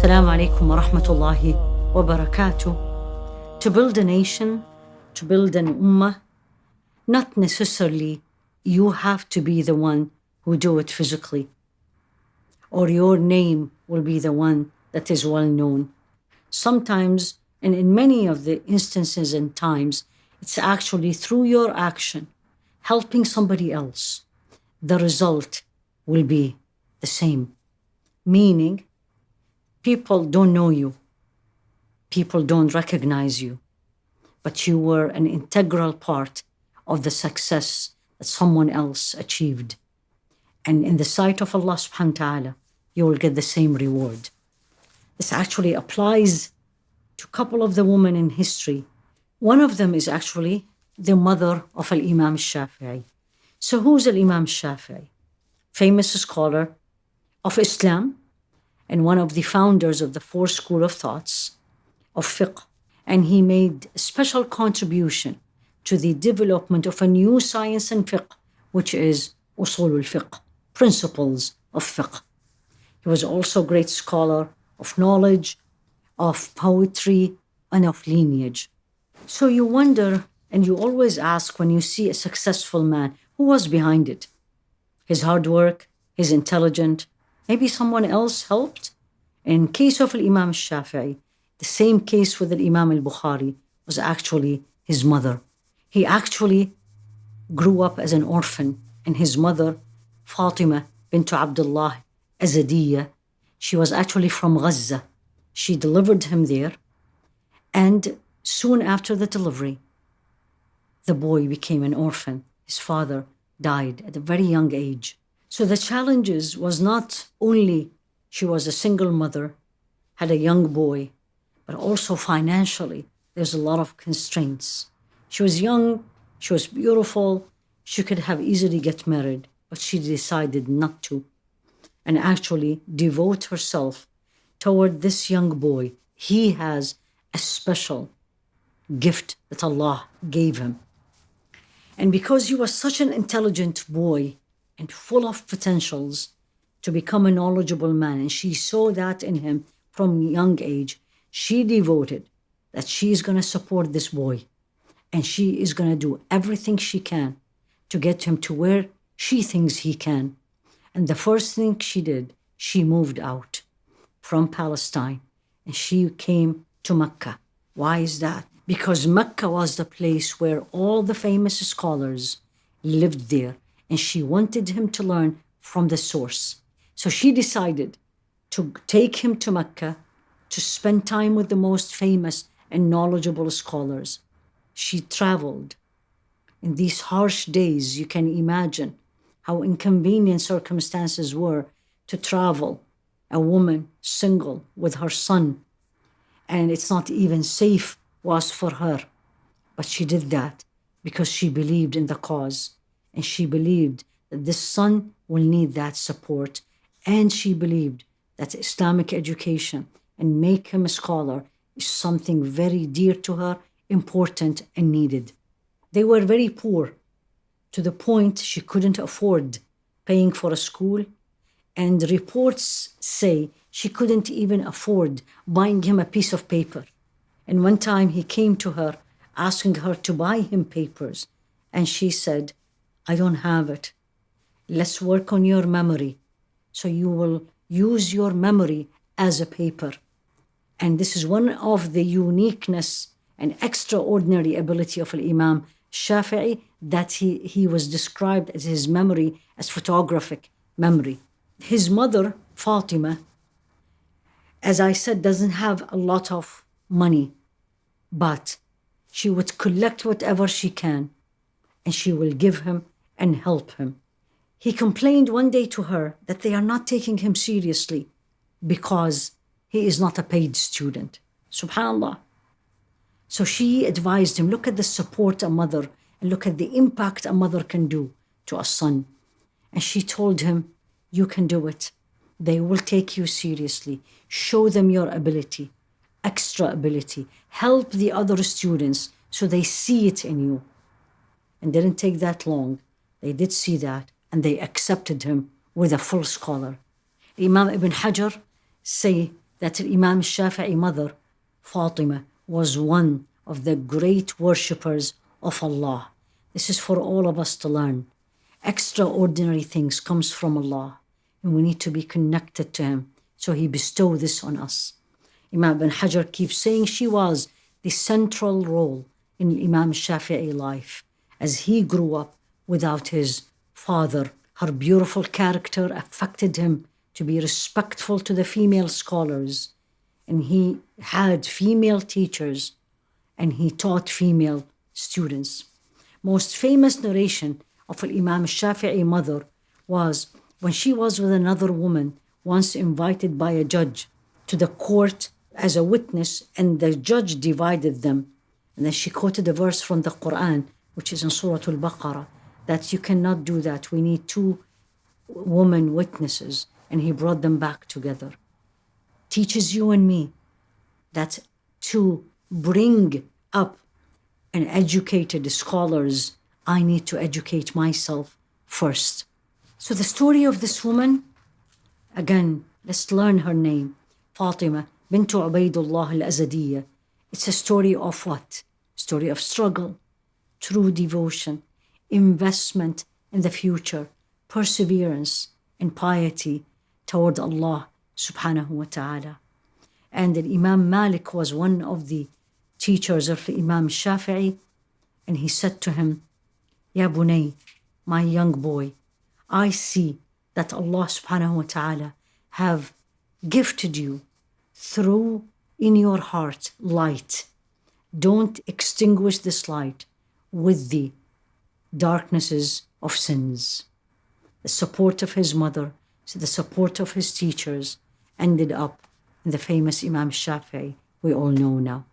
Assalamu alaikum wa rahmatullahi wa barakatuh. To build a nation, to build an ummah, not necessarily you have to be the one who do it physically, or your name will be the one that is well known. Sometimes, and in many of the instances and times, it's actually through your action, helping somebody else, the result will be the same. Meaning, people don't know you, people don't recognize you, but you were an integral part of the success that someone else achieved. And in the sight of Allah subhanahu wa ta'ala, you will get the same reward. This actually applies to a couple of the women in history. One of them is actually the mother of Al-Imam Shafi'i. So who's Al-Imam Shafi'i? Famous scholar of Islam and one of the founders of the four school of thoughts of fiqh. And he made a special contribution to the development of a new science in fiqh, which is usul al-fiqh, principles of fiqh. He was also a great scholar of knowledge, of poetry, and of lineage. So you wonder, and you always ask when you see a successful man, who was behind it? His hard work, his intelligence, maybe someone else helped? In case of Imam Shafi'i, the same case with Imam al-Bukhari was actually his mother. He actually grew up as an orphan, and his mother, Fatima bint Abdullah Azadiyya, she was actually from Gaza. She delivered him there, and soon after the delivery, the boy became an orphan. His father died at a very young age. So the challenges was not only she was a single mother, had a young boy, but also financially, there's a lot of constraints. She was young, she was beautiful, she could have easily get married, but she decided not to, and actually devote herself toward this young boy. He has a special gift that Allah gave him. And because he was such an intelligent boy and full of potentials to become a knowledgeable man, and she saw that in him from a young age, she devoted that she is going to support this boy, and she is going to do everything she can to get him to where she thinks he can. And the first thing she did, she moved out from Palestine and she came to Mecca. Why is that? Because Mecca was the place where all the famous scholars lived there, and she wanted him to learn from the source. So she decided to take him to Mecca to spend time with the most famous and knowledgeable scholars. She traveled. In these harsh days, you can imagine how inconvenient circumstances were to travel, a woman single with her son, and it's not even safe was for her. But she did that because she believed in the cause, and she believed that this son will need that support, and she believed that Islamic education and make him a scholar is something very dear to her, important and needed. They were very poor, to the point she couldn't afford paying for a school, and reports say she couldn't even afford buying him a piece of paper. And one time he came to her asking her to buy him papers, and she said, I don't have it. Let's work on your memory, so you will use your memory as a paper. And this is one of the uniqueness and extraordinary ability of Imam Shafi'i, that he was described as his memory as photographic memory. His mother, Fatima, as I said, doesn't have a lot of money, but she would collect whatever she can, and she will give him and help him. He complained one day to her that they are not taking him seriously because he is not a paid student. Subhanallah. So she advised him, look at the support a mother, and look at the impact a mother can do to a son. And she told him, you can do it. They will take you seriously. Show them your ability, extra ability. Help the other students so they see it in you. And didn't take that long. They did see that, and they accepted him with a full scholar. Imam Ibn Hajar say that Imam Shafi'i mother, Fatima, was one of the great worshippers of Allah. This is for all of us to learn. Extraordinary things comes from Allah, and we need to be connected to Him. So He bestowed this on us. Imam Ibn Hajar keeps saying she was the central role in Imam Shafi'i life as he grew up without his father. Her beautiful character affected him to be respectful to the female scholars, and he had female teachers, and he taught female students. Most famous narration of Imam Shafi'i mother was when she was with another woman, once invited by a judge to the court as a witness, and the judge divided them. And then she quoted a verse from the Quran, which is in Surah Al-Baqarah, that you cannot do that. We need 2 woman witnesses. And he brought them back together. Teaches you and me that to bring up an educated scholars, I need to educate myself first. So the story of this woman, again, let's learn her name. Fatima bint Ubaydullah al-Azadiyya. It's a story of what? Story of struggle, true devotion, investment in the future, perseverance, and piety toward Allah subhanahu wa ta'ala. And Imam Malik was one of the teachers of Imam Shafi'i, and he said to him, Ya Bunay, my young boy, I see that Allah subhanahu wa ta'ala have gifted you through in your heart light. Don't extinguish this light with the darknesses of sins. The support of his mother, so the support of his teachers ended up in the famous Imam Shafi'i we all know now.